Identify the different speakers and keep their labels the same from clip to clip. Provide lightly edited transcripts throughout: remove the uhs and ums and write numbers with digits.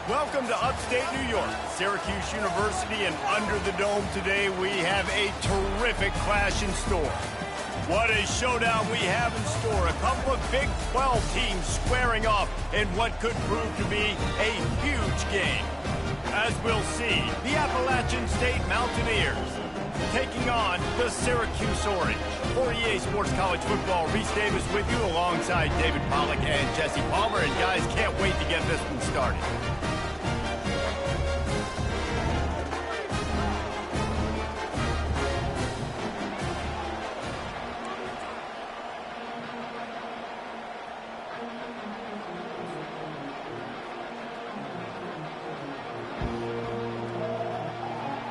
Speaker 1: Welcome to upstate New York, Syracuse University, and under the dome today we have a terrific clash in store. What a showdown we have in store. A couple of Big 12 teams squaring off in what could prove to be a huge game. As we'll see, the Appalachian State Mountaineers taking on the Syracuse Orange. For EA Sports College Football, Reese Davis with you alongside David Pollack and Jesse Palmer. And guys, can't wait to get this one started.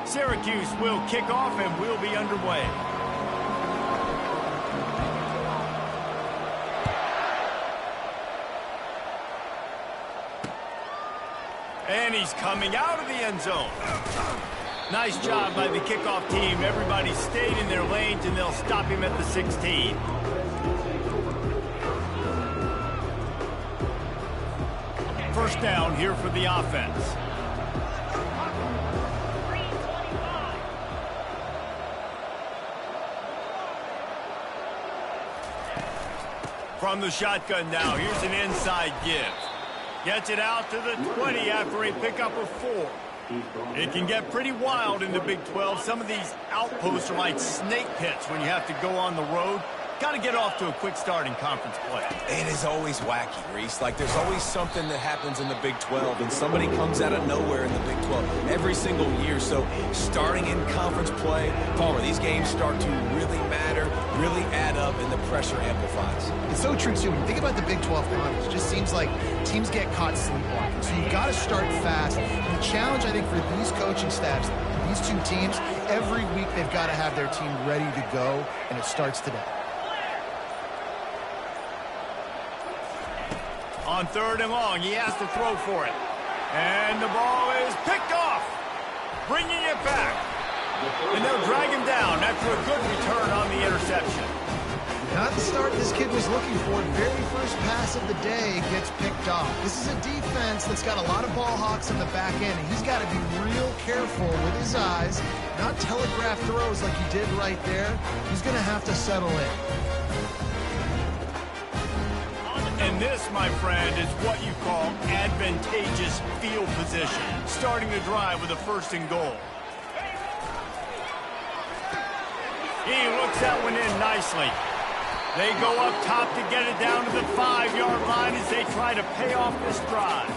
Speaker 1: Syracuse will kick off and we'll be underway. And he's coming out of the end zone. Nice job by the kickoff team. Everybody stayed in their lanes and they'll stop him at the 16. First down here for the offense. From the shotgun now, here's an inside give. Gets it out to the 20 after a pickup of 4. It can get pretty wild in the Big 12. Some of these outposts are like snake pits when you have to go on the road. Got to get off to a quick start in conference play.
Speaker 2: It is always wacky, Reese. Like, there's always something that happens in the Big 12, and somebody comes out of nowhere in the Big 12 every single year. So, starting in conference play, Palmer, these games start to really matter, really add up, and the pressure amplifies.
Speaker 3: It's so true, too. When you think about the Big 12 conference, it just seems like teams get caught sleepwalking. So, you've got to start fast. And the challenge, I think, for these coaching staffs, these two teams, every week they've got to have their team ready to go, and it starts today.
Speaker 1: On 3rd and long, he has to throw for it. And the ball is picked off, bringing it back. And they'll drag him down after a good return on the interception.
Speaker 3: Not the start this kid was looking for. Very first pass of the day gets picked off. This is a defense that's got a lot of ball hawks on the back end, and he's got to be real careful with his eyes, not telegraph throws like he did right there. He's going to have to settle in.
Speaker 1: And this, my friend, is what you call advantageous field position. Starting the drive with a 1st and goal. He looks that one in nicely. They go up top to get it down to the 5-yard line as they try to pay off this drive.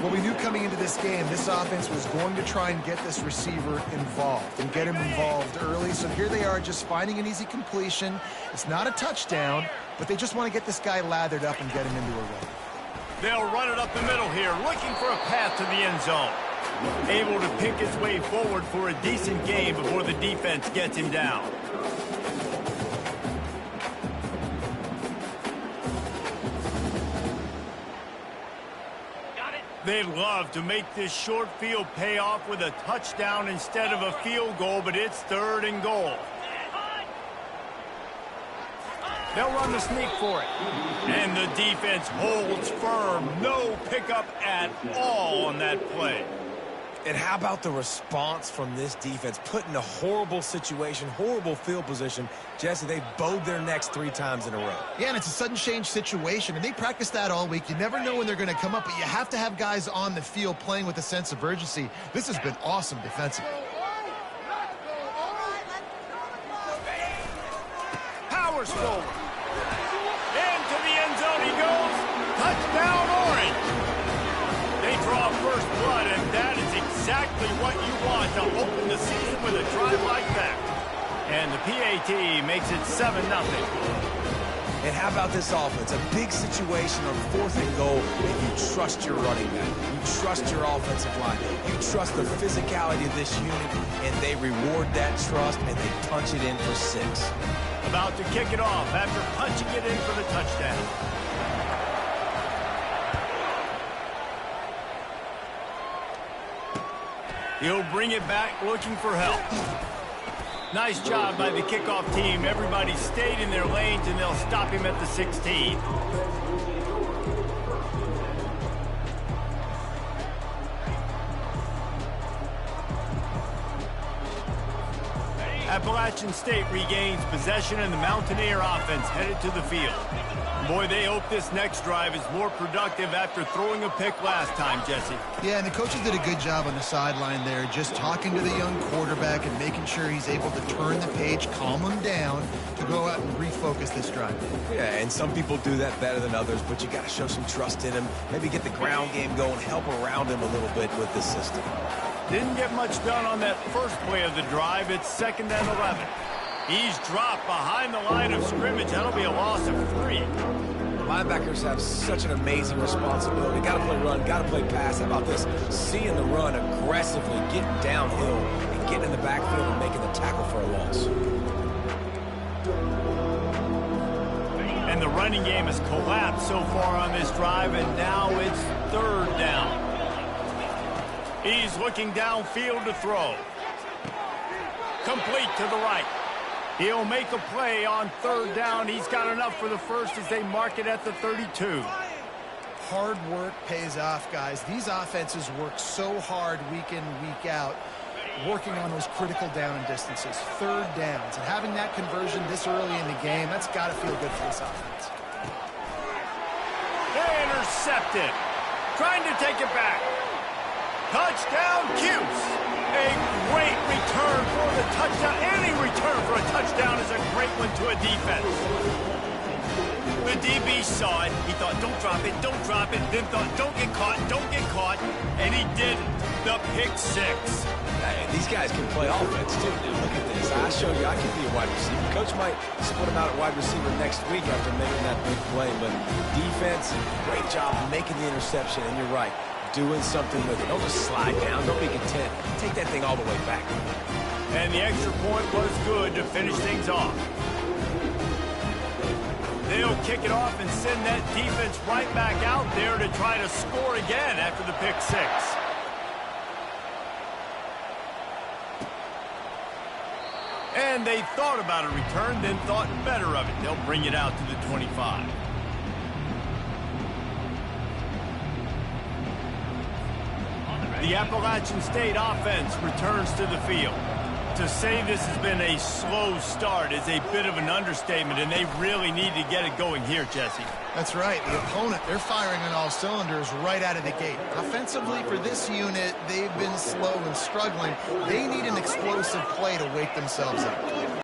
Speaker 3: Well, we knew coming into this game, this offense was going to try and get this receiver involved and get him involved early. So here they are just finding an easy completion. It's not a touchdown, but they just want to get this guy lathered up and get him into a run.
Speaker 1: They'll run it up the middle here, looking for a path to the end zone. Able to pick his way forward for a decent gain before the defense gets him down. They'd love to make this short field pay off with a touchdown instead of a field goal, but it's 3rd and goal. They'll run the sneak for it. And the defense holds firm. No pickup at all on that play.
Speaker 2: And how about the response from this defense? Put in a horrible situation, horrible field position. Jesse, they bowed their necks 3 times in a row.
Speaker 3: Yeah, and it's a sudden change situation, and they practice that all week. You never know when they're going to come up, but you have to have guys on the field playing with a sense of urgency. This has been awesome defensively.
Speaker 1: Powers forward. Into the end zone he goes. Touchdown, Orange. They draw first blood, and that is exactly what you want to open the season with a drive like that. And the PAT makes it 7-0.
Speaker 2: And how about this offense? A big situation on 4th and goal, and you trust your running back. You trust your offensive line. You trust the physicality of this unit, and they reward that trust, and they punch it in for 6.
Speaker 1: About to kick it off after punching it in for the touchdown. He'll bring it back looking for help. Nice job by the kickoff team. Everybody stayed in their lanes, and they'll stop him at the 16. Appalachian State regains possession and the Mountaineer offense headed to the field. Boy, they hope this next drive is more productive after throwing a pick last time, Jesse.
Speaker 3: Yeah, and the coaches did a good job on the sideline there, just talking to the young quarterback and making sure he's able to turn the page, calm him down to go out and refocus this drive.
Speaker 2: Yeah, and some people do that better than others, but you got to show some trust in him, maybe get the ground game going, help around him a little bit with this system.
Speaker 1: Didn't get much done on that first play of the drive. It's 2nd and 11. He's dropped behind the line of scrimmage. That'll be a loss of 3.
Speaker 2: Linebackers have such an amazing responsibility. Got to play run, got to play pass. How about this? Seeing the run aggressively, getting downhill, and getting in the backfield and making the tackle for a loss.
Speaker 1: And the running game has collapsed so far on this drive, and now it's 3rd down. He's looking downfield to throw. Complete to the right. He'll make a play on 3rd down. He's got enough for the first as they mark it at the 32.
Speaker 3: Hard work pays off, guys. These offenses work so hard week in, week out, working on those critical down and distances, 3rd downs. And having that conversion this early in the game, that's got to feel good for this offense.
Speaker 1: Intercepted. Trying to take it back. Touchdown, Cuse. A great return for the touchdown. Any return for a touchdown is a great one to a defense. The DB saw it. He thought, don't drop it, don't drop it. Then thought, don't get caught. And he didn't. The pick 6.
Speaker 2: Hey, these guys can play offense, too. Look at this. I showed you I can be a wide receiver. Coach might split him out at wide receiver next week after making that big play. But defense, great job making the interception. And you're right. Doing something with it. Don't just slide down. Don't be content. Take that thing all the way back.
Speaker 1: And the extra point was good to finish things off. They'll kick it off and send that defense right back out there to try to score again after the pick 6. And they thought about a return, then thought better of it. They'll bring it out to the 25. The Appalachian State offense returns to the field. To say this has been a slow start is a bit of an understatement, and they really need to get it going here, Jesse.
Speaker 3: That's right. The opponent, they're firing on all cylinders right out of the gate. Offensively, for this unit, they've been slow and struggling. They need an explosive play to wake themselves up.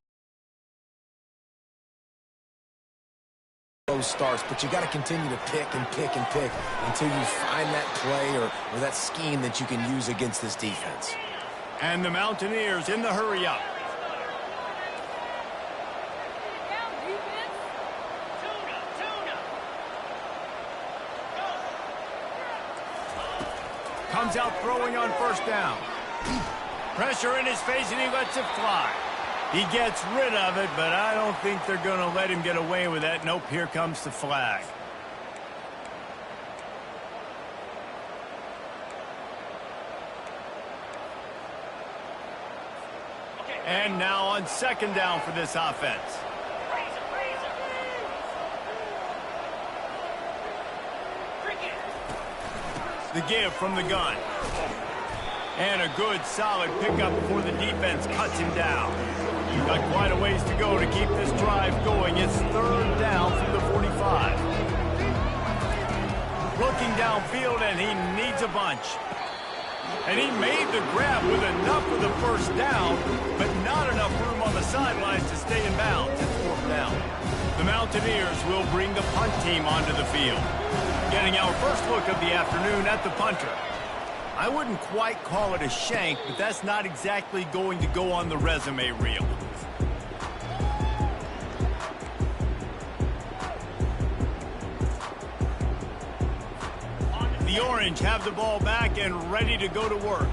Speaker 2: Starts, but you got to continue to pick and pick and pick until you find that play or that scheme that you can use against this defense.
Speaker 1: And the Mountaineers in the hurry up. Comes out throwing on 1st down. Pressure in his face and he lets it fly. He gets rid of it, but I don't think they're going to let him get away with that. Nope, here comes the flag. And now on 2nd down for this offense. The give from the gun. And a good, solid pickup before the defense cuts him down. Got quite a ways to go to keep this drive going. It's 3rd down from the 45. Looking downfield, and he needs a bunch. And he made the grab with enough for the 1st down, but not enough room on the sidelines to stay in bounds. It's 4th down. The Mountaineers will bring the punt team onto the field. Getting our first look of the afternoon at the punter. I wouldn't quite call it a shank, but that's not exactly going to go on the resume reel. The Orange have the ball back and ready to go to work.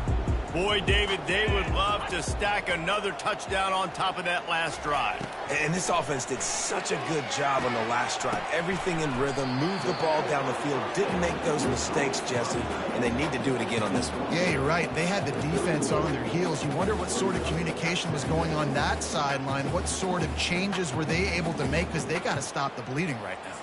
Speaker 1: Boy, David, they would love to stack another touchdown on top of that last drive.
Speaker 2: And this offense did such a good job on the last drive. Everything in rhythm, moved the ball down the field, didn't make those mistakes, Jesse, and they need to do it again on this one.
Speaker 3: Yeah, you're right. They had the defense on their heels. You wonder what sort of communication was going on that sideline. What sort of changes were they able to make, because they got to stop the bleeding right now.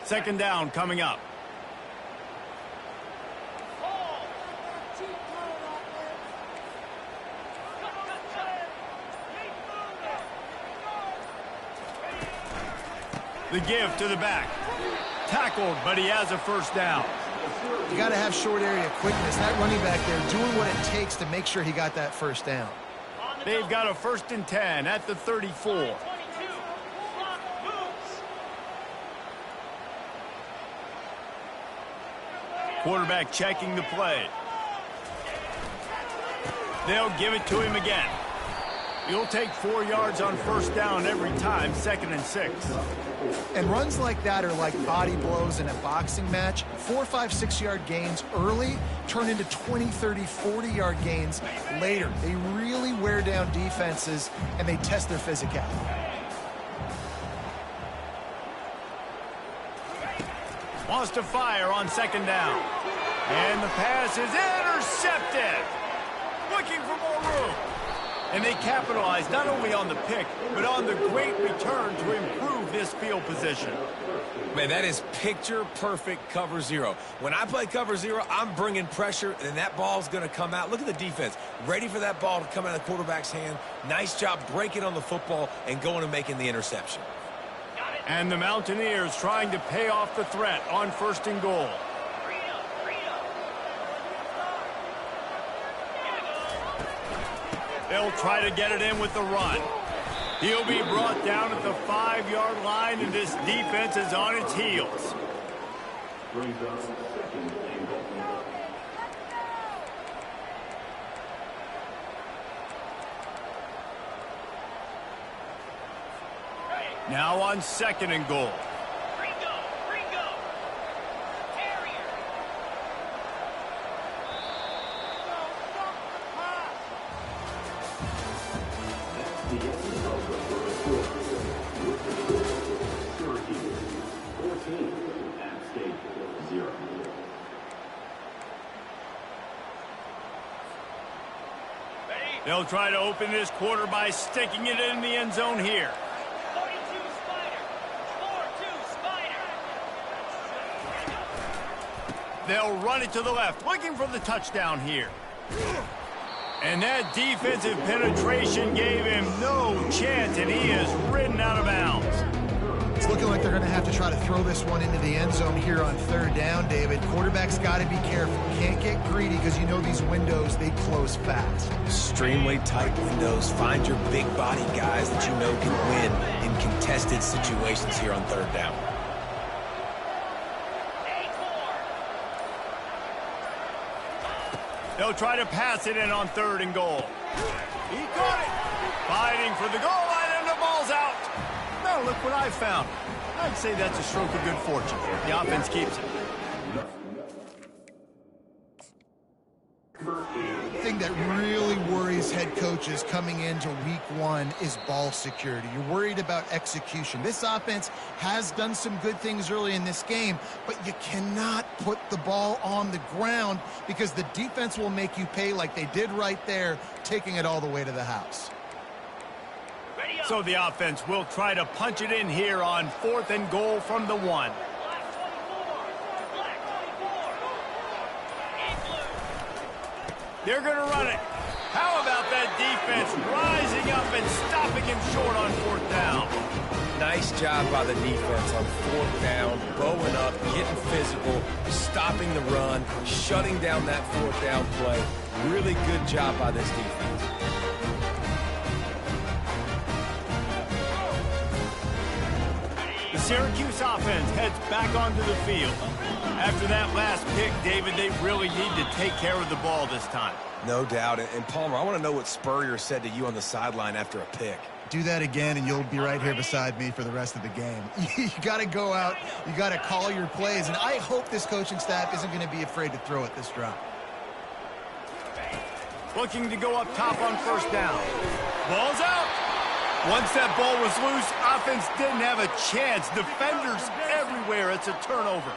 Speaker 1: Second down coming up. The give to the back. Tackled, but he has a first down.
Speaker 3: You got to have short area quickness. That running back there doing what it takes to make sure he got that first down.
Speaker 1: They've got a 1st and 10 at the 34. Quarterback checking the play. They'll give it to him again. He'll take 4 yards on first down every time, 2nd and 6.
Speaker 3: And runs like that are like body blows in a boxing match. 4, 5, 6-yard gains early turn into 20, 30, 40-yard gains later. They really wear down defenses, and they test their physicality.
Speaker 1: Wants to fire on 2nd down. And the pass is intercepted. Looking for more room. And they capitalize not only on the pick, but on the great return to improve this field position.
Speaker 2: Man, that is picture-perfect cover zero. When I play cover zero, I'm bringing pressure, and that ball's going to come out. Look at the defense. Ready for that ball to come out of the quarterback's hand. Nice job breaking on the football and going and making the interception.
Speaker 1: And the Mountaineers trying to pay off the threat on 1st and goal. They'll try to get it in with the run. He'll be brought down at the 5-yard line, and this defense is on its heels. Now on 2nd and goal. They'll try to open this quarter by sticking it in the end zone here. They'll run it to the left, looking for the touchdown here. And that defensive penetration gave him no chance, and he is ridden out of bounds.
Speaker 3: It's looking like they're going to have to try to throw this one into the end zone here on 3rd down, David. Quarterback's got to be careful. Can't get greedy because you know these windows, they close fast.
Speaker 2: Extremely tight windows. Find your big body guys that you know can win in contested situations here on 3rd down.
Speaker 1: They'll try to pass it in on 3rd and goal. He caught it. Fighting for the goal line, and the ball's out. Now look what I found. I'd say that's a stroke of good fortune. The offense keeps it.
Speaker 3: The thing that really worries head coaches coming into week 1 is ball security. You're worried about execution. This offense has done some good things early in this game, but you cannot put the ball on the ground because the defense will make you pay like they did right there, taking it all the way to the house.
Speaker 1: So the offense will try to punch it in here on 4th and goal from the 1. They're going to run it. How about that defense rising up and stopping him short on 4th down?
Speaker 2: Nice job by the defense on 4th down, bowing up, getting physical, stopping the run, shutting down that 4th down play. Really good job by this defense.
Speaker 1: The Syracuse offense heads back onto the field. After that last pick, David, they really need to take care of the ball this time.
Speaker 2: No doubt. And Palmer, I want to know what Spurrier said to you on the sideline after a pick.
Speaker 3: Do that again, and you'll be right here beside me for the rest of the game. You got to go out. You got to call your plays, and I hope this coaching staff isn't going to be afraid to throw it this drive.
Speaker 1: Looking to go up top on 1st down. Ball's out. Once that ball was loose, offense didn't have a chance. Defenders everywhere. It's a turnover.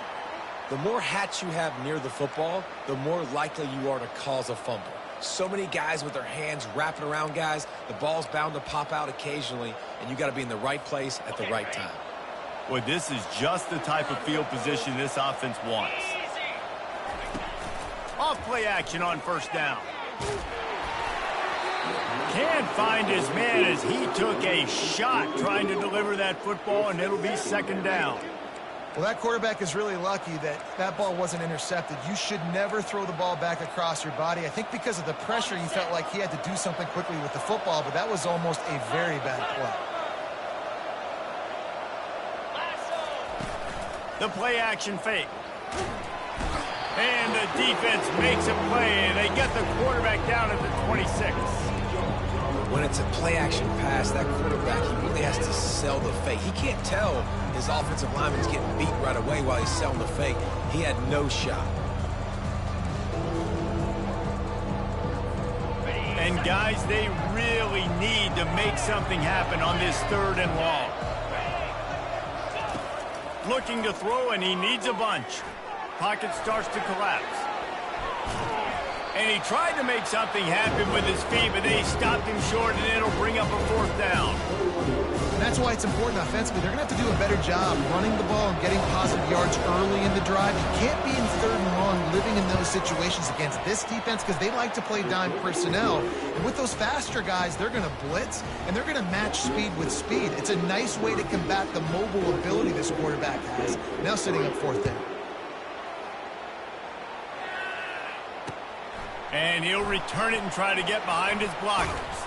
Speaker 2: The more hats you have near the football, the more likely you are to cause a fumble. So many guys with their hands wrapping around guys, the ball's bound to pop out occasionally, and you got to be in the right place at the right time.
Speaker 1: Well, this is just the type of field position this offense wants. Off play action on first down. Can't find his man as he took a shot trying to deliver that football, and it'll be second down.
Speaker 3: Well, that quarterback is really lucky that that ball wasn't intercepted. You should never throw the ball back across your body. I think because of the pressure, he felt like he had to do something quickly with the football, but that was almost a very bad play.
Speaker 1: The play action fake. And the defense makes a play, and they get the quarterback down at the 26.
Speaker 2: When it's a play-action pass, that quarterback, he really has to sell the fake. He can't tell his offensive lineman's getting beat right away while he's selling the fake. He had no shot.
Speaker 1: And, guys, they really need to make something happen on this 3rd and long. Looking to throw, and he needs a bunch. Pocket starts to collapse. And he tried to make something happen with his feet, but they stopped him short, and it'll bring up a 4th down.
Speaker 3: And that's why it's important offensively. They're going to have to do a better job running the ball and getting positive yards early in the drive. You can't be in 3rd and long living in those situations against this defense because they like to play dime personnel. And with those faster guys, they're going to blitz, and they're going to match speed with speed. It's a nice way to combat the mobile ability this quarterback has. Now setting up 4th down.
Speaker 1: And he'll return it and try to get behind his blockers.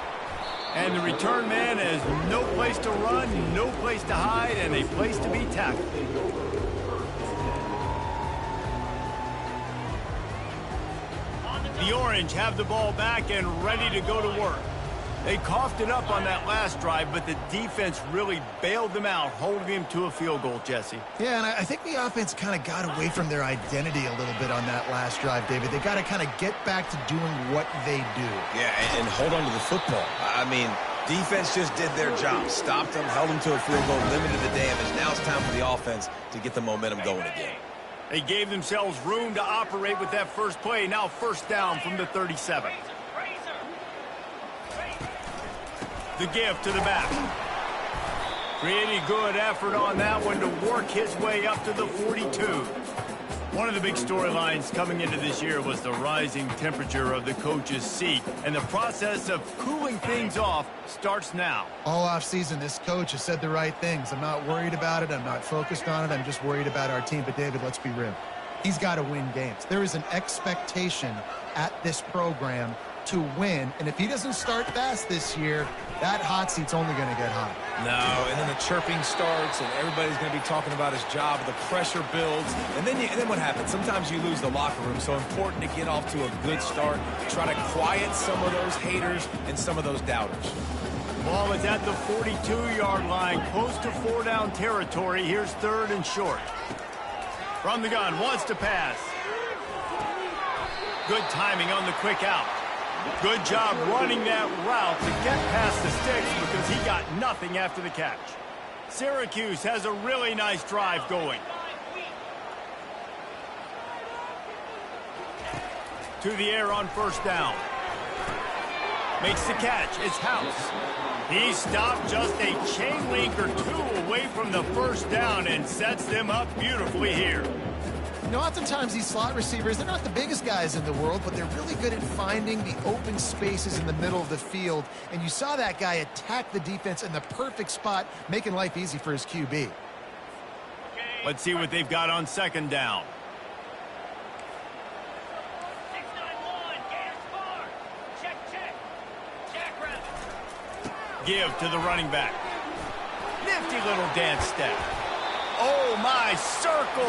Speaker 1: And the return man has no place to run, no place to hide, and a place to be tackled. The Orange have the ball back and ready to go to work. They coughed it up on that last drive, but the defense really bailed them out, holding him to a field goal, Jesse.
Speaker 3: Yeah, and I think the offense kind of got away from their identity a little bit on that last drive, David. They got to kind of get back to doing what they do.
Speaker 2: Yeah, and hold on to the football. I mean, defense just did their job. Stopped them, held them to a field goal, limited the damage. Now it's time for the offense to get the momentum going again.
Speaker 1: They gave themselves room to operate with that first play. Now 1st down from the 37. The give to the back. Pretty good effort on that one to work his way up to the 42. One of the big storylines coming into this year was the rising temperature of the coach's seat, and the process of cooling things off starts now.
Speaker 3: All offseason, this coach has said the right things. I'm not worried about it. I'm not focused on it. I'm just worried about our team. But, David, let's be real. He's got to win games. There is an expectation at this program to win, and if he doesn't start fast this year, that hot seat's only going to get hot.
Speaker 2: No, and then the chirping starts, and everybody's going to be talking about his job. The pressure builds, and then what happens? Sometimes you lose the locker room, so important to get off to a good start. Try to quiet some of those haters and some of those doubters.
Speaker 1: Ball is at the 42-yard line, close to 4-down territory. Here's 3rd and short. From the gun, wants to pass. Good timing on the quick out. Good job running that route to get past the sticks because he got nothing after the catch. Syracuse has a really nice drive going. To the air on 1st down. Makes the catch. It's House. He stopped just a chain link or 2 away from the 1st down and sets them up beautifully here.
Speaker 3: You know, oftentimes these slot receivers, they're not the biggest guys in the world, but they're really good at finding the open spaces in the middle of the field. And you saw that guy attack the defense in the perfect spot, making life easy for his QB.
Speaker 1: Let's see what they've got on 2nd down. Give to the running back. Nifty little dance step. Oh, my, circle,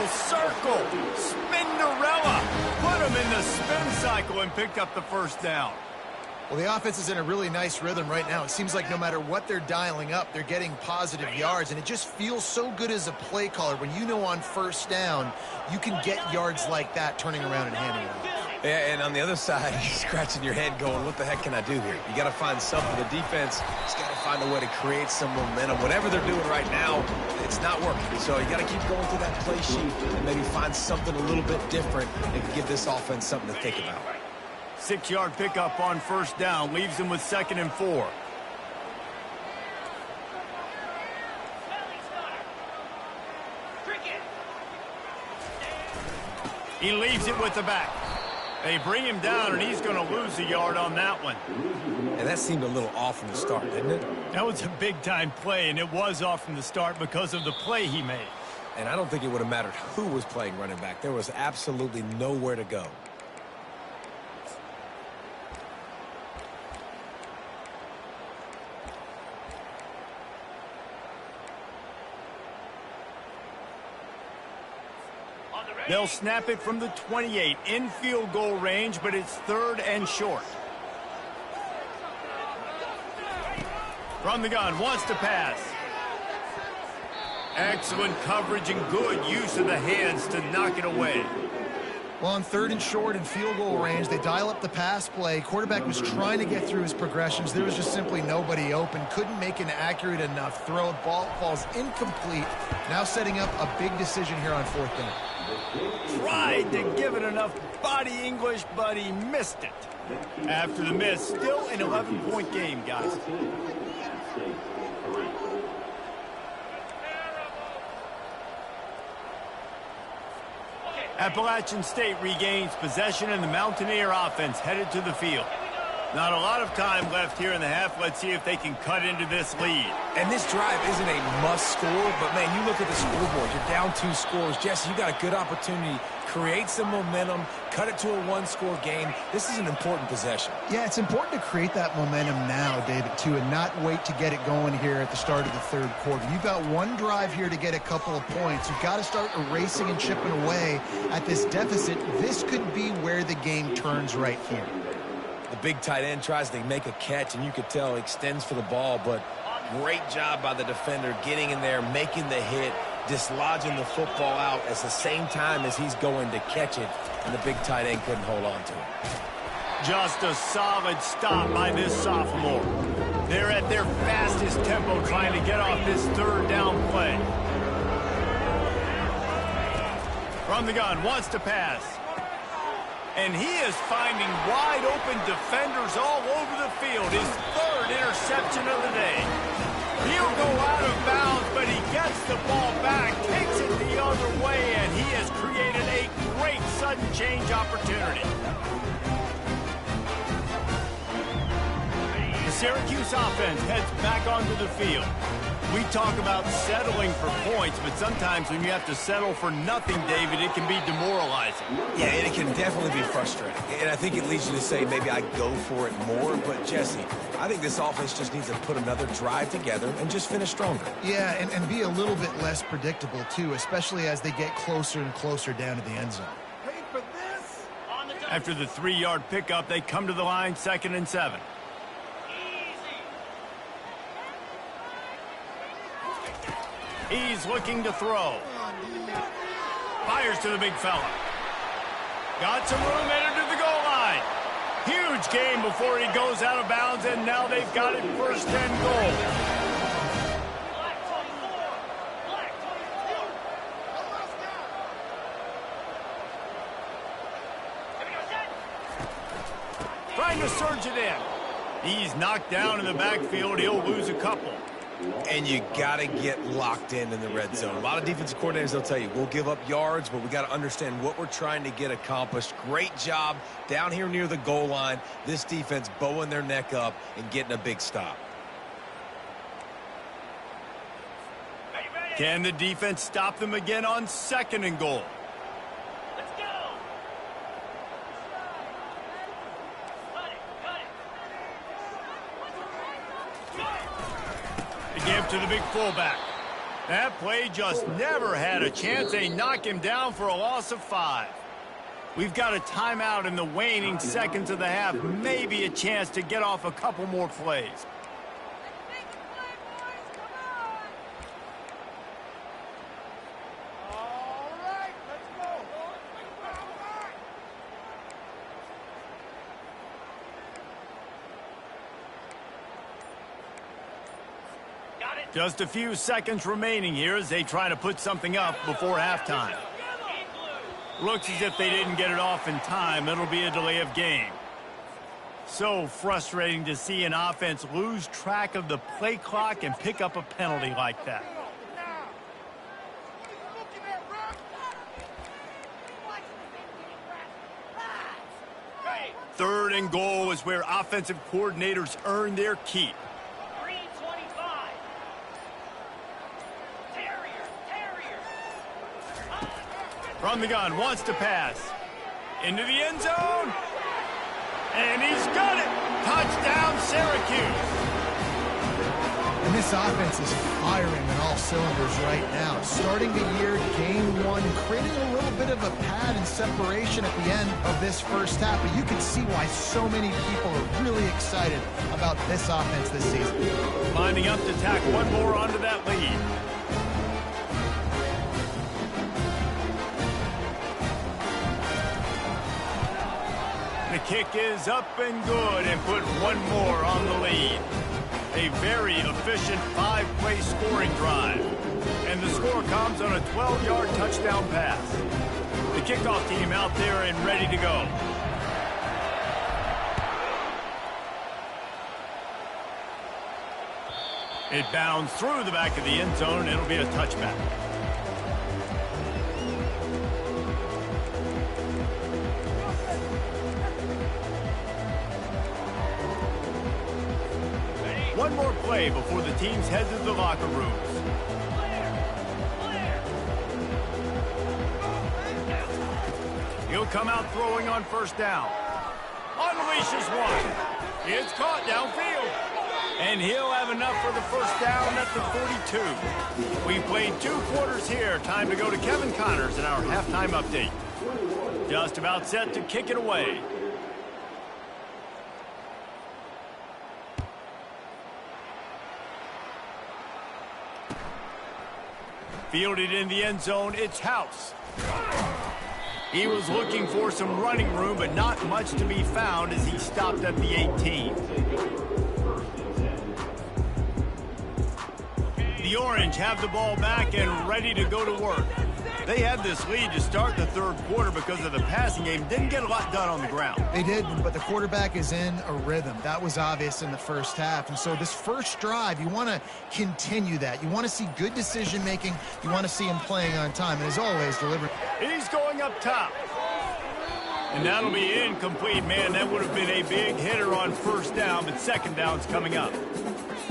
Speaker 1: Spinderella. Put him in the spin cycle and picked up the 1st down.
Speaker 3: Well, the offense is in a really nice rhythm right now. It seems like no matter what they're dialing up, they're getting positive yards, and it just feels so good as a play caller when you know on 1st down you can get yards like that turning around and handing it off.
Speaker 2: Yeah, and on the other side, you're scratching your head going, what the heck can I do here? You got to find something. The defense has got to find a way to create some momentum. Whatever they're doing right now, it's not working. So you got to keep going through that play sheet and maybe find something a little bit different that can give this offense something to think about.
Speaker 1: 6-yard pickup on 1st down leaves them with 2nd and 4. He leaves it with the back. They bring him down, and he's going to lose a yard on that one.
Speaker 2: And that seemed a little off from the start, didn't it?
Speaker 1: That was a big-time play, and it was off from the start because of the play he made.
Speaker 2: And I don't think it would have mattered who was playing running back. There was absolutely nowhere to go.
Speaker 1: They'll snap it from the 28 in field goal range, but it's 3rd and short. From the gun, wants to pass. Excellent coverage and good use of the hands to knock it away.
Speaker 3: Well, on 3rd and short in field goal range, they dial up the pass play. Quarterback was trying to get through his progressions. There was just simply nobody open. Couldn't make an accurate enough throw. Ball falls incomplete. Now setting up a big decision here on 4th down.
Speaker 1: Tried to give it enough body English, but he missed it. After the miss, still an 11-point game, guys. Appalachian State regains possession, and the Mountaineer offense headed to the field. Not a lot of time left here in the half. Let's see if they can cut into this lead.
Speaker 2: And this drive isn't a must score, but, man, you look at the scoreboard. You're down 2 scores. Jesse, you got a good opportunity. Create some momentum. Cut it to a 1-score game. This is an important possession.
Speaker 3: Yeah, it's important to create that momentum now, David, too, and not wait to get it going here at the start of the 3rd quarter. You've got one drive here to get a couple of points. You've got to start erasing and chipping away at this deficit. This could be where the game turns right here.
Speaker 2: The big tight end tries to make a catch, and you could tell he extends for the ball, but great job by the defender getting in there, making the hit, dislodging the football out at the same time as he's going to catch it, and the big tight end couldn't hold on to it.
Speaker 1: Just a solid stop by this sophomore. They're at their fastest tempo trying to get off this 3rd down play. From the gun, wants to pass. And he is finding wide-open defenders all over the field. His 3rd interception of the day. He'll go out of bounds, but he gets the ball back, takes it the other way, and he has created a great sudden change opportunity. The Syracuse offense heads back onto the field. We talk about settling for points, but sometimes when you have to settle for nothing, David, it can be demoralizing.
Speaker 2: Yeah, and it can definitely be frustrating. And I think it leads you to say maybe I go for it more. But, Jesse, I think this offense just needs to put another drive together and just finish stronger.
Speaker 3: Yeah, and be a little bit less predictable, too, especially as they get closer and closer down to the end zone.
Speaker 1: After the 3-yard pickup, they come to the line, 2nd and 7. He's looking to throw. Fires to the big fella. Got some room headed to the goal line. Huge game before he goes out of bounds, and now they've got it 1st and goal. Trying to surge it in. He's knocked down in the backfield. He'll lose a couple.
Speaker 2: And you got to get locked in the red zone. A lot of defensive coordinators, they'll tell you, we'll give up yards, but we got to understand what we're trying to get accomplished. Great job down here near the goal line. This defense bowing their neck up and getting a big stop.
Speaker 1: Can the defense stop them again on 2nd and goal? Give to the big fullback. That play just never had a chance. They knock him down for a loss of 5. We've got a timeout in the waning seconds of the half. Maybe a chance to get off a couple more plays. Just a few seconds remaining here as they try to put something up before halftime. Looks as if they didn't get it off in time. It'll be a delay of game. So frustrating to see an offense lose track of the play clock and pick up a penalty like that. Third and goal is where offensive coordinators earn their keep.
Speaker 4: 325. Terrier.
Speaker 1: From the gun, wants to pass. Into the end zone. And he's got it. Touchdown, Syracuse.
Speaker 3: And this offense is firing on all cylinders right now. Starting the year, game one, creating a little bit of a pad and separation at the end of this first half. But you can see why so many people are really excited about this offense this season.
Speaker 1: Lining up to tack one more onto that lead. The kick is up and good and put one more on the lead. A very efficient 5-play scoring drive. And the score comes on a 12-yard touchdown pass. The kickoff team out there and ready to go. It bounds through the back of the end zone, and it'll be a touchback. One more play before the teams head to the locker rooms. He'll come out throwing on first down. Unleashes one. It's caught downfield. And he'll have enough for the first down at the 42. We've played 2 quarters here. Time to go to Kevin Connors in our halftime update. Just about set to kick it away. Fielded in the end zone, it's House. He was looking for some running room, but not much to be found as he stopped at the 18. The Orange have the ball back and ready to go to work. They had this lead to start the third quarter because of the passing game. Didn't get a lot done on the ground.
Speaker 3: They did, but the quarterback is in a rhythm. That was obvious in the first half. And so this first drive, you want to continue that. You want to see good decision-making. You want to see him playing on time. And as always, delivering.
Speaker 1: He's going up top. And that'll be incomplete, man. That would have been a big hitter on first down, but second down's coming up.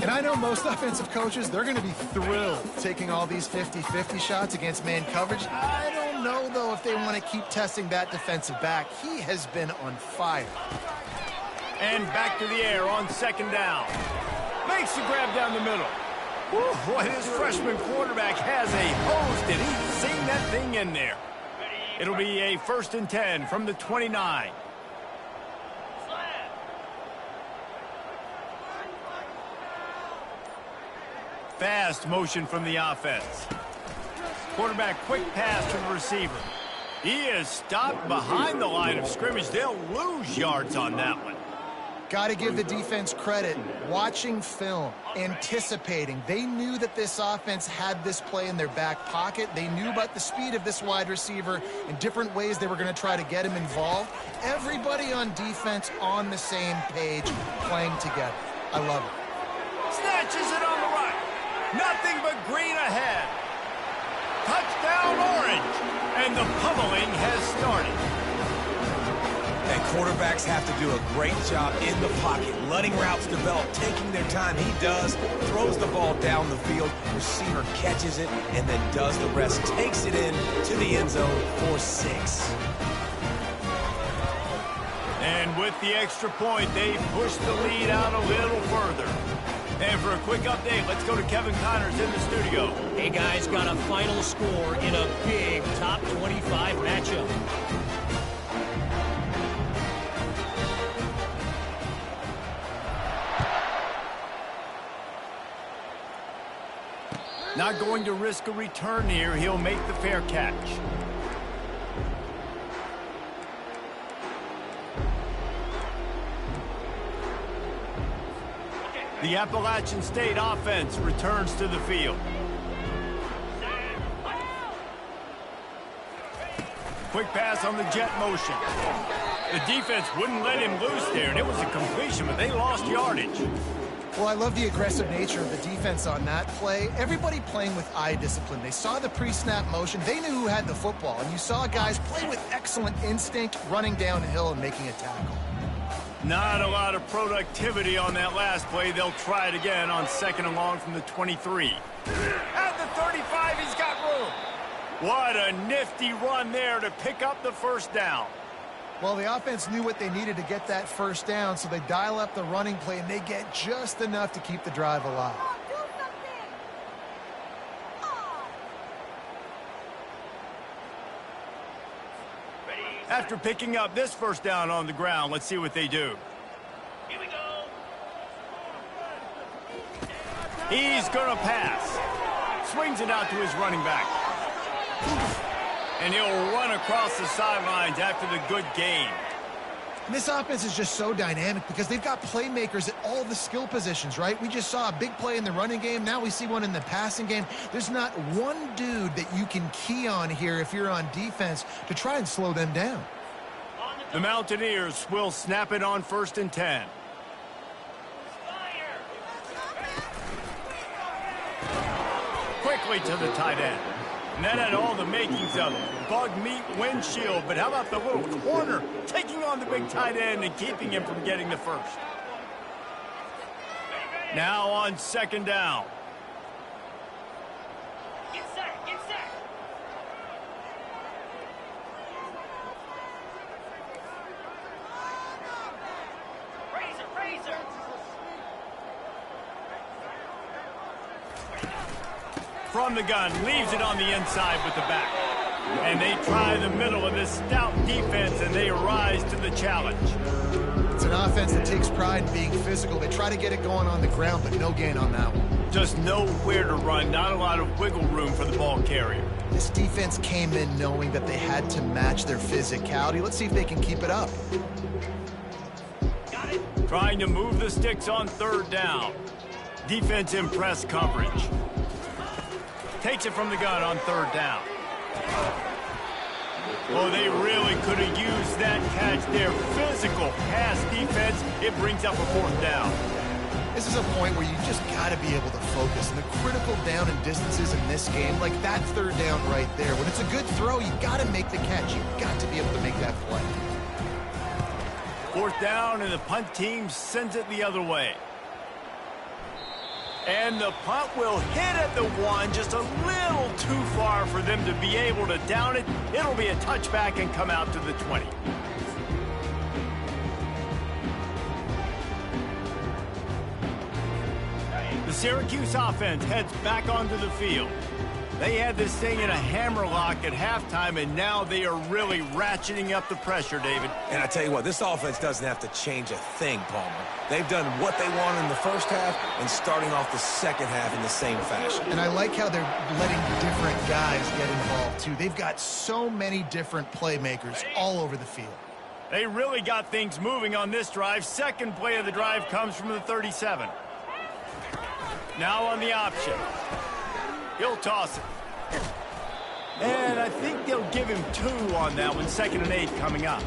Speaker 3: And I know most offensive coaches, they're going to be thrilled taking all these 50-50 shots against man coverage. I don't know, though, if they want to keep testing that defensive back. He has been on fire.
Speaker 1: And back to the air on second down. Makes the grab down the middle. Woo, boy, this freshman quarterback has a hose. Did he sing that thing in there? It'll be a 1st and 10 from the 29. Fast motion from the offense. Quarterback quick pass to the receiver. He is stopped behind the line of scrimmage. They'll lose yards on that one.
Speaker 3: Got to give the defense credit. Watching film, anticipating. They knew that this offense had this play in their back pocket. They knew about the speed of this wide receiver and different ways they were going to try to get him involved. Everybody on defense on the same page, playing together. I love it.
Speaker 1: Snatches it on the right. Nothing but green ahead. Touchdown, Orange. And the pummeling has started.
Speaker 2: And quarterbacks have to do a great job in the pocket, letting routes develop, taking their time. He does, throws the ball down the field, receiver catches it, and then does the rest, takes it in to the end zone for 6.
Speaker 1: And with the extra point, they push the lead out a little further. And for a quick update, let's go to Kevin Connors in the studio.
Speaker 4: Hey, guys, got a final score in a big top 25 matchup.
Speaker 1: Not going to risk a return here. He'll make the fair catch. The Appalachian State offense returns to the field. Quick pass on the jet motion. The defense wouldn't let him loose there, and it was a completion, but they lost yardage.
Speaker 3: Well, I love the aggressive nature of the defense on that play. Everybody playing with eye discipline. They saw the pre-snap motion. They knew who had the football, and you saw guys play with excellent instinct, running downhill and making a tackle.
Speaker 1: Not a lot of productivity on that last play. They'll try it again on 2nd and long from the 23. At the 35, he's got room. What a nifty run there to pick up the first down.
Speaker 3: Well, the offense knew what they needed to get that first down, so they dial up the running play, and they get just enough to keep the drive alive.
Speaker 1: After picking up this first down on the ground, let's see what they do.
Speaker 4: Here we go.
Speaker 1: He's going to pass. Swings it out to his running back. And he'll run across the sidelines after the good gain.
Speaker 3: And this offense is just so dynamic because they've got playmakers at all the skill positions, right? We just saw a big play in the running game. Now we see one in the passing game. There's not one dude that you can key on here if you're on defense to try and slow them down.
Speaker 1: The Mountaineers will snap it on 1st and 10. Quickly to the tight end. And that had all the makings of bug meat windshield. But how about the little corner taking on the big tight end and keeping him from getting the first? Now on 2nd down.
Speaker 4: Get set, get set. Razor.
Speaker 1: From the gun, leaves it on the inside with the back. And they try the middle of this stout defense, and they rise to the challenge.
Speaker 3: It's an offense that takes pride in being physical. They try to get it going on the ground, but no gain on that one.
Speaker 1: Just nowhere to run, not a lot of wiggle room for the ball carrier.
Speaker 3: This defense came in knowing that they had to match their physicality. Let's see if they can keep it up.
Speaker 4: Got it.
Speaker 1: Trying to move the sticks on 3rd down. Defense in press coverage. Takes it from the gun on 3rd down. Oh, they really could have used that catch there. Physical pass defense. It brings up a 4th down.
Speaker 3: This is a point where you just got to be able to focus. And the critical down and distances in this game, like that 3rd down right there. When it's a good throw, you got to make the catch. You've got to be able to make that play.
Speaker 1: 4th down, and the punt team sends it the other way. And the punt will hit at the 1, just a little too far for them to be able to down it. It'll be a touchback and come out to the 20. The Syracuse offense heads back onto the field. They had this thing in a hammerlock at halftime, and now they are really ratcheting up the pressure, David.
Speaker 2: And I tell you what, this offense doesn't have to change a thing, Palmer. They've done what they want in the first half and starting off the second half in the same fashion.
Speaker 3: And I like how they're letting different guys get involved, too. They've got so many different playmakers all over the field.
Speaker 1: They really got things moving on this drive. 2nd play of the drive comes from the 37. Now on the option. He'll toss it. And I think they'll give him 2 on that one. 2nd and 8 coming up.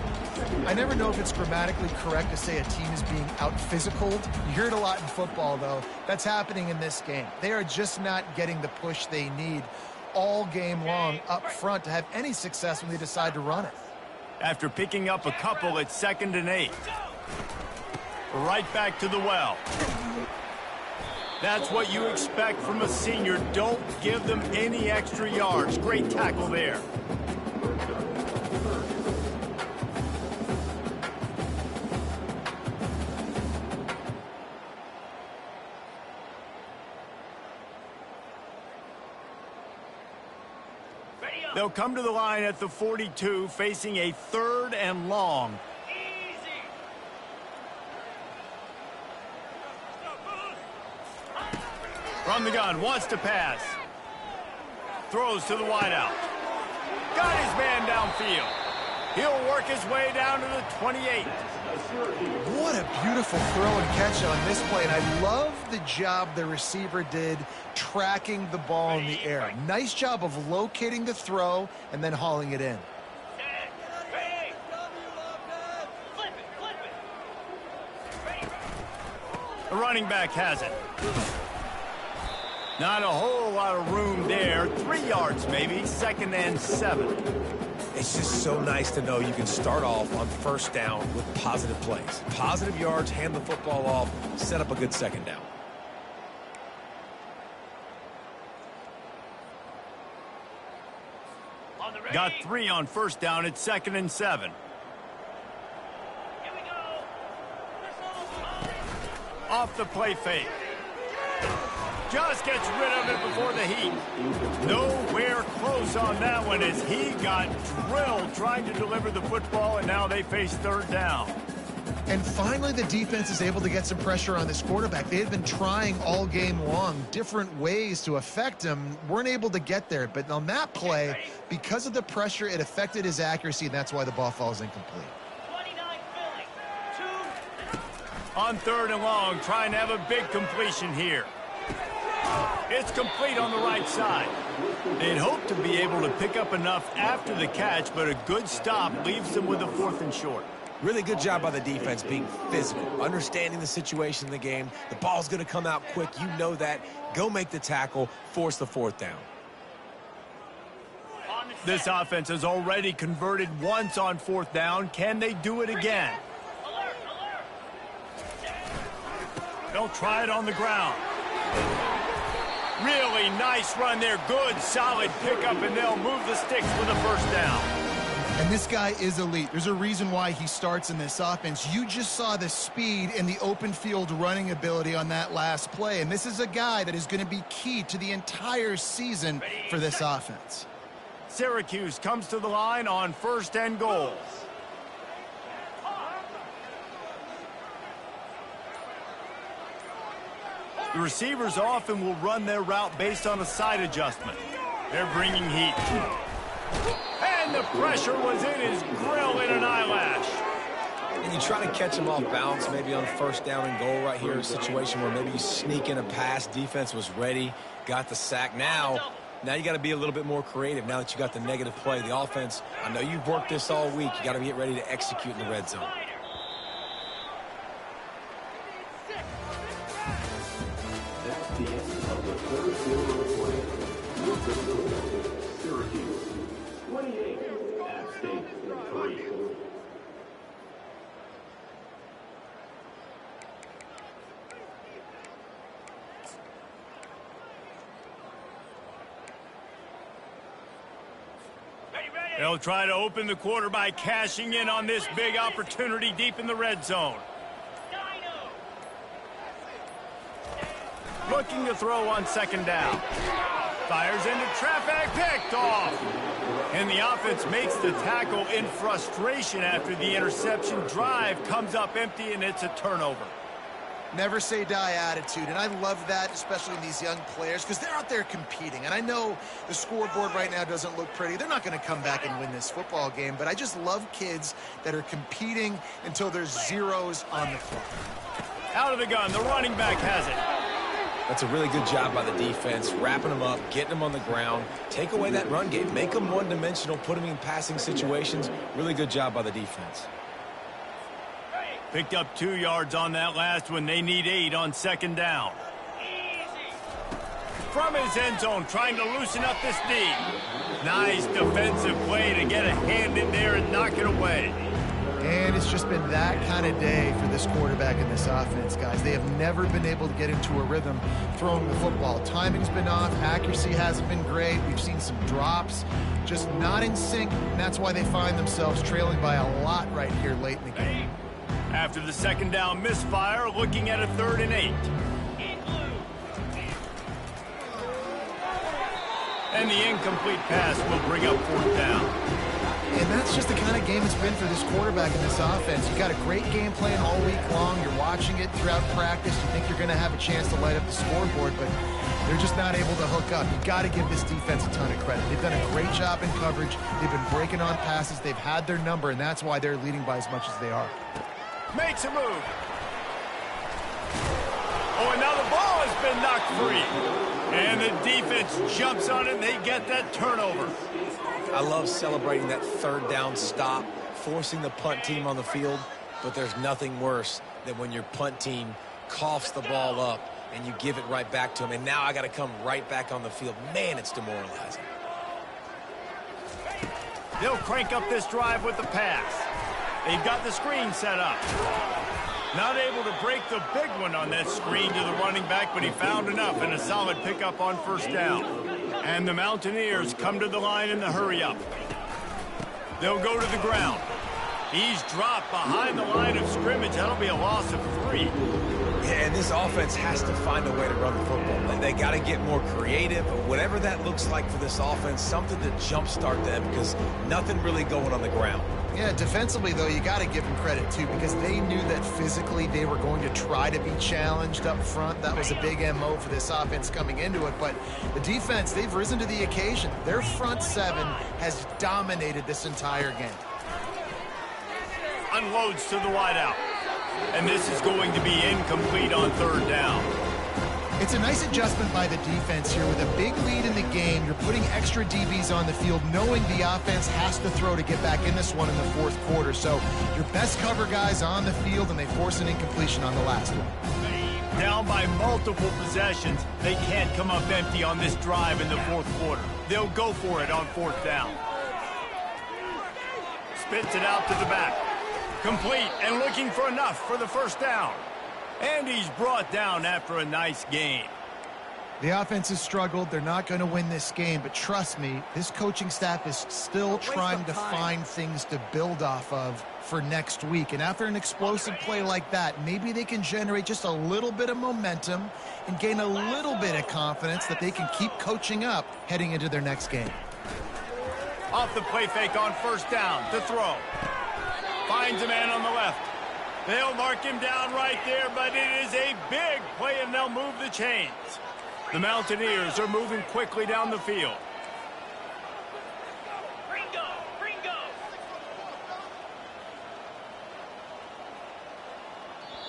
Speaker 3: I never know if it's grammatically correct to say a team is being out-physicaled. You hear it a lot in football, though. That's happening in this game. They are just not getting the push they need all game long up front to have any success when they decide to run it.
Speaker 1: After picking up a couple at 2nd and 8. Right back to the well. That's what you expect from a senior. Don't give them any extra yards. Great tackle there. They'll come to the line at the 42, facing a 3rd and long. From the gun, wants to pass. Throws to the wideout. Got his man downfield. He'll work his way down to the 28.
Speaker 3: What a beautiful throw and catch on this play. And I love the job the receiver did tracking the ball in the air. Nice job of locating the throw and then hauling it in.
Speaker 1: The running back has it. Not a whole lot of room there. 3 yards maybe. 2nd and 7.
Speaker 2: It's just so nice to know you can start off on first down with positive plays. Positive yards, hand the football off, set up a good second down.
Speaker 1: Got 3 on first down. It's 2nd and 7. Off the play fake. Just gets rid of it before the heat. Nowhere close on that one as he got drilled trying to deliver the football, and now they face 3rd down.
Speaker 3: And finally, the defense is able to get some pressure on this quarterback. They had been trying all game long different ways to affect him. Weren't able to get there. But on that play, because of the pressure, it affected his accuracy, and that's why the ball falls incomplete.
Speaker 1: On 3rd and long, trying to have a big completion here. It's complete on the right side. They'd hope to be able to pick up enough after the catch, but a good stop leaves them with a 4th and short.
Speaker 2: Really good job by the defense being physical, understanding the situation in the game. The ball's going to come out quick. You know that. Go make the tackle, force the 4th down.
Speaker 1: This offense has already converted once on 4th down. Can they do it again? They'll try it on the ground. Really nice run there. Good, solid pickup, and they'll move the sticks for the 1st down.
Speaker 3: And this guy is elite. There's a reason why he starts in this offense. You just saw the speed and the open field running ability on that last play. And this is a guy that is going to be key to the entire season for this offense.
Speaker 1: Syracuse comes to the line on 1st and goal. The receivers often will run their route based on a side adjustment. They're bringing heat. And the pressure was in his grill in an eyelash.
Speaker 2: And you try to catch him off balance, maybe on 1st down and goal right here, a situation where maybe you sneak in a pass. Defense was ready, got the sack. Now you got to be a little bit more creative now that you got the negative play. The offense, I know you've worked this all week. You got to get ready to execute in the red zone.
Speaker 5: Syracuse, 28, App State, 3.
Speaker 1: They'll try to open the quarter by cashing in on this big opportunity deep in the red zone. Looking to throw on 2nd down. Fires into traffic, picked off. And the offense makes the tackle in frustration after the interception. Drive comes up empty, and it's a turnover.
Speaker 3: Never say die attitude, and I love that, especially in these young players, because they're out there competing. And I know the scoreboard right now doesn't look pretty. They're not going to come back and win this football game, but I just love kids that are competing until there's zeros on the clock.
Speaker 1: Out of the gun, the running back has it.
Speaker 2: That's a really good job by the defense, wrapping them up, getting them on the ground. Take away that run game. Make them one-dimensional, put them in passing situations. Really good job by the defense.
Speaker 1: Picked up 2 yards on that last one. They need 8 on 2nd down. From his end zone, trying to loosen up this D. Nice defensive play to get a hand in there and knock it away.
Speaker 3: And it's just been that kind of day for this quarterback in this offense, guys. They have never been able to get into a rhythm throwing the football. Timing's been off. Accuracy hasn't been great. We've seen some drops, just not in sync, and that's why they find themselves trailing by a lot right here late in the game.
Speaker 1: After the 2nd down misfire, looking at a 3rd and 8. And the incomplete pass will bring up 4th down.
Speaker 3: And that's just the kind of game it's been for this quarterback in this offense. You got a great game plan all week long. You're watching it throughout practice. You think you're going to have a chance to light up the scoreboard, but they're just not able to hook up. You've got to give this defense a ton of credit. They've done a great job in coverage. They've been breaking on passes. They've had their number, and that's why they're leading by as much as they are.
Speaker 1: Makes a move. Oh, and now the ball has been knocked free. And the defense jumps on it, and they get that turnover.
Speaker 2: I love celebrating that 3rd down stop, forcing the punt team on the field, but there's nothing worse than when your punt team coughs the ball up and you give it right back to them, and now I got to come right back on the field. Man, it's demoralizing.
Speaker 1: They'll crank up this drive with the pass. They've got the screen set up. Not able to break the big one on that screen to the running back, but he found enough and a solid pickup on first down. And the Mountaineers come to the line in the hurry-up. They'll go to the ground. He's dropped behind the line of scrimmage. That'll be a loss of 3.
Speaker 2: Yeah, and this offense has to find a way to run the football. They got to get more creative, whatever that looks like for this offense, something to jumpstart them because nothing really going on the ground.
Speaker 3: Yeah, defensively, though, you got to give them credit, too, because they knew that physically they were going to try to be challenged up front. That was a big MO for this offense coming into it. But the defense, they've risen to the occasion. Their front seven has dominated this entire game.
Speaker 1: Unloads to the wideout. And this is going to be incomplete on third down.
Speaker 3: It's a nice adjustment by the defense here. With a big lead in the game, you're putting extra DBs on the field, knowing the offense has to throw to get back in this one in the fourth quarter. So your best cover guys on the field, and they force an incompletion on the last one.
Speaker 1: Down by multiple possessions, they can't come up empty on this drive in the fourth quarter. They'll go for it on fourth down. Spits it out to the back. Complete and looking for enough for the first down. And he's brought down after a nice game.
Speaker 3: The offense has struggled. They're not going to win this game, but trust me, this coaching staff is still trying to find things to build off of for next week. And after an explosive play like that, maybe they can generate just a little bit of momentum and gain a little bit of confidence that they can keep coaching up heading into their next game.
Speaker 1: Off the play fake on first down to throw. Finds a man on the left. They'll mark him down right there, but it is a big play, and they'll move the chains. The Mountaineers are moving quickly down the field.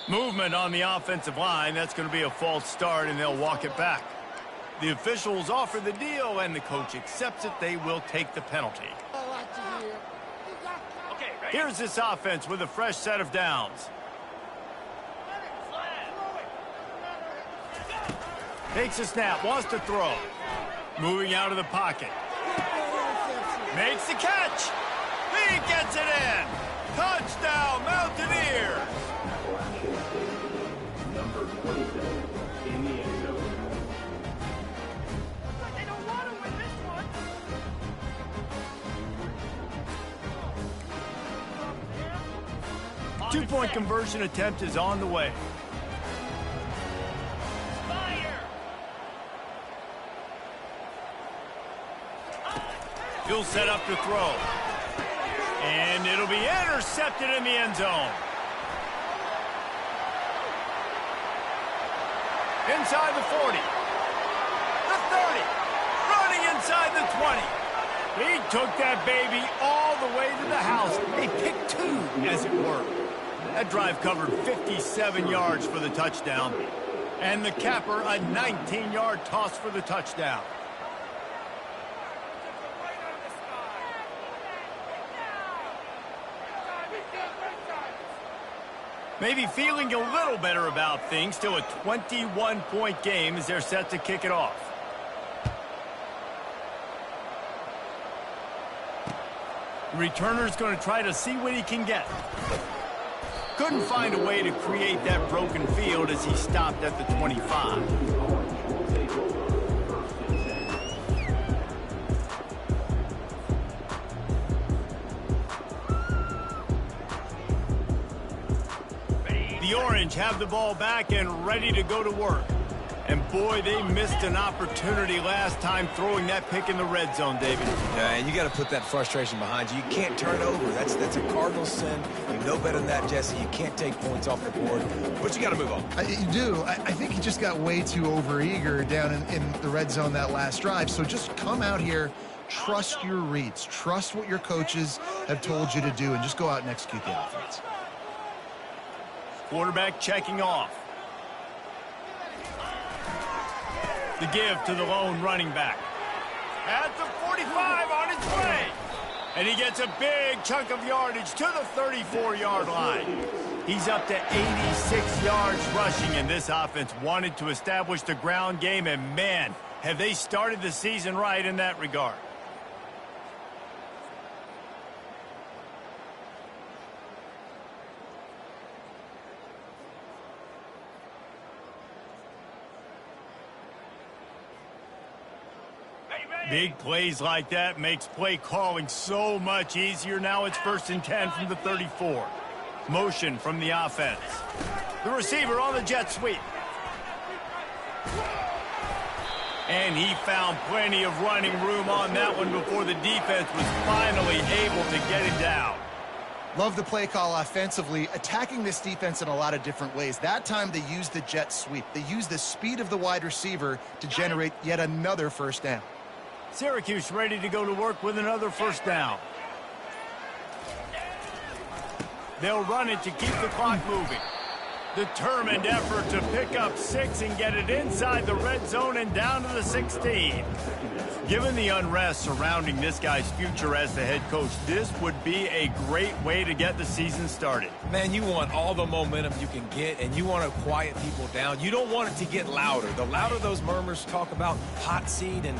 Speaker 1: Movement on the offensive line. That's going to be a false start, and they'll walk it back. The officials offer the deal, and the coach accepts it. They will take the penalty. Here's this offense with a fresh set of downs. Takes a snap, wants to throw. Moving out of the pocket. Makes the catch. He gets it in. Touchdown, Mountaineers.
Speaker 5: Number 27 in the end zone.
Speaker 6: They don't want to win this one.
Speaker 1: 2-point conversion attempt is on the way. He'll set up to throw. And it'll be intercepted in the end zone. Inside the 40. The 30. Running inside the 20. He took that baby all the way to the house. A pick 2, as it were. That drive covered 57 yards for the touchdown. And the capper, a 19-yard toss for the touchdown. Maybe feeling a little better about things. Still a 21-point game as they're set to kick it off. The returner's going to try to see what he can get. Couldn't find a way to create that broken field as he stopped at the 25. The Orange have the ball back and ready to go to work. And boy, they missed an opportunity last time throwing that pick in the red zone, David.
Speaker 2: Yeah, and you got to put that frustration behind you. You can't turn it over. That's a cardinal sin. You know better than that, Jesse. You can't take points off the board, but you got to move on.
Speaker 3: You do. I think he just got way too overeager down in the red zone that last drive. So just come out here, trust your reads, trust what your coaches have told you to do, and just go out and execute the offense.
Speaker 1: Quarterback checking off. The give to the lone running back. At the 45 on its way. And he gets a big chunk of yardage to the 34-yard line. He's up to 86 yards rushing, and this offense wanted to establish the ground game, and man, have they started the season right in that regard. Big plays like that makes play calling so much easier. Now it's 1st and 10 from the 34. Motion from the offense. The receiver on the jet sweep. And he found plenty of running room on that one before the defense was finally able to get him down.
Speaker 3: Love the play call offensively, attacking this defense in a lot of different ways. That time they used the jet sweep. They used the speed of the wide receiver to generate yet another 1st down.
Speaker 1: Syracuse ready to go to work with another 1st down. They'll run it to keep the clock moving. Determined effort to pick up 6 and get it inside the red zone and down to the 16. Given the unrest surrounding this guy's future as the head coach, this would be a great way to get the season started.
Speaker 2: Man, you want all the momentum you can get, and you want to quiet people down. You don't want it to get louder. The louder those murmurs talk about hot seat, and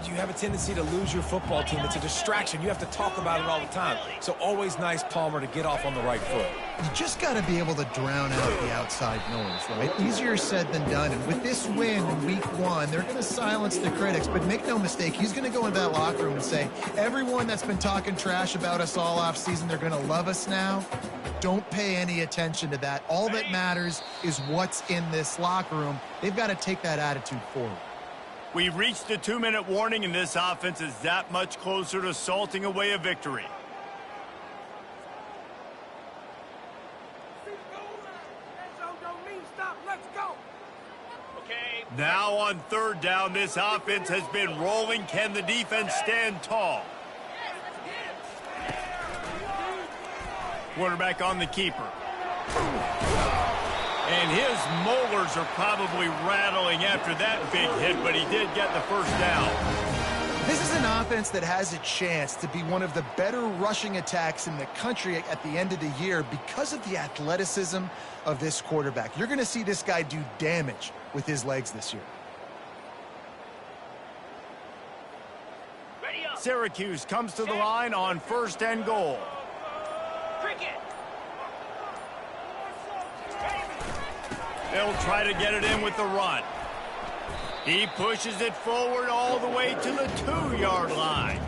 Speaker 2: you have a tendency to lose your football team. It's a distraction. You have to talk about it all the time. So always nice, Palmer, to get off on the right foot.
Speaker 3: You just got to be able to drown out the outside noise, right? Easier said than done. And with this win in week 1, they're going to silence the critics. But make no mistake, he's going to go into that locker room and say, everyone that's been talking trash about us all off season, they're going to love us now. Don't pay any attention to that. All that matters is what's in this locker room. They've got to take that attitude forward.
Speaker 1: We've reached the 2-minute warning, and this offense is that much closer to salting away a victory. Now on 3rd down, this offense has been rolling. Can the defense stand tall? Quarterback on the keeper. And his molars are probably rattling after that big hit, but he did get the 1st down.
Speaker 3: This is an offense that has a chance to be one of the better rushing attacks in the country at the end of the year because of the athleticism of this quarterback. You're going to see this guy do damage with his legs this year.
Speaker 1: Syracuse comes to the line on 1st and goal. They'll try to get it in with the run. He pushes it forward all the way to the 2-yard line.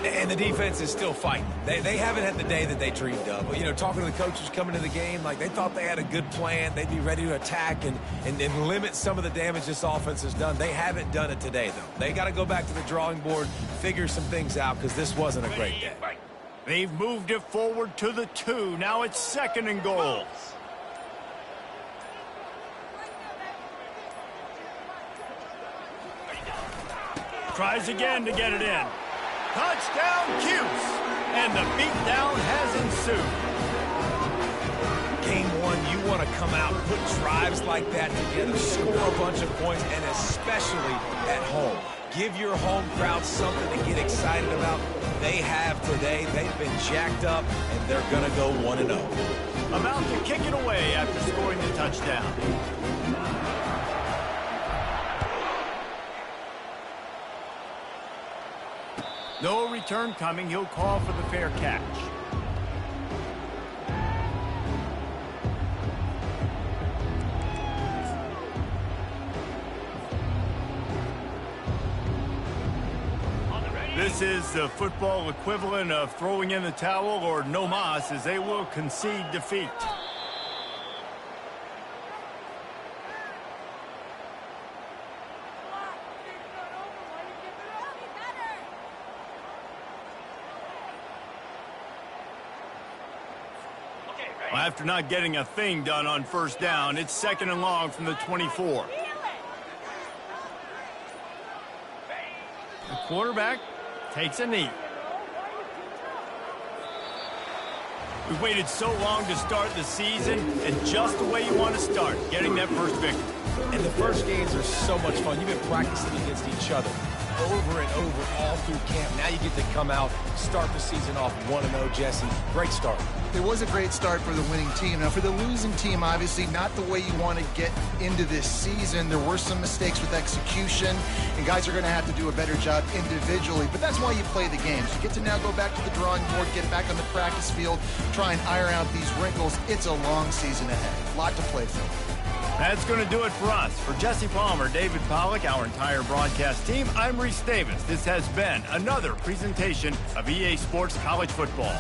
Speaker 2: And the defense is still fighting. They haven't had the day that they dreamed of. But, you know, talking to the coaches coming to the game, like they thought they had a good plan. They'd be ready to attack and limit some of the damage this offense has done. They haven't done it today, though. They got to go back to the drawing board, figure some things out, because this wasn't a great day.
Speaker 1: They've moved it forward to the 2. Now it's 2nd and goal. Tries again to get it in. Touchdown, Cuse! And the beatdown has ensued.
Speaker 2: Game 1, you want to come out, put drives like that together, score a bunch of points, and especially at home. Give your home crowd something to get excited about. They have today. They've been jacked up, and they're going to go 1-0.
Speaker 1: About to kick it away after scoring the touchdown. No return coming. He'll call for the fair catch. This is the football equivalent of throwing in the towel or no mas, as they will concede defeat. Well, after not getting a thing done on 1st down, it's 2nd and long from the 24. The quarterback takes a knee. We've waited so long to start the season, and just the way you want to start, getting that first victory.
Speaker 2: And the first games are so much fun. You've been practicing against each other over and over all through camp. Now you get to come out, start the season off 1-0, Jesse. Great start.
Speaker 3: It was a great start for the winning team. Now, for the losing team, obviously not the way you want to get into this season. There were some mistakes with execution, and guys are going to have to do a better job individually. But that's why you play the games. You get to now go back to the drawing board, get back on the practice field, try and iron out these wrinkles. It's a long season ahead. A lot to play for.
Speaker 1: That's going to do it for us. For Jesse Palmer, David Pollack, our entire broadcast team, I'm Reese Davis. This has been another presentation of EA Sports College Football.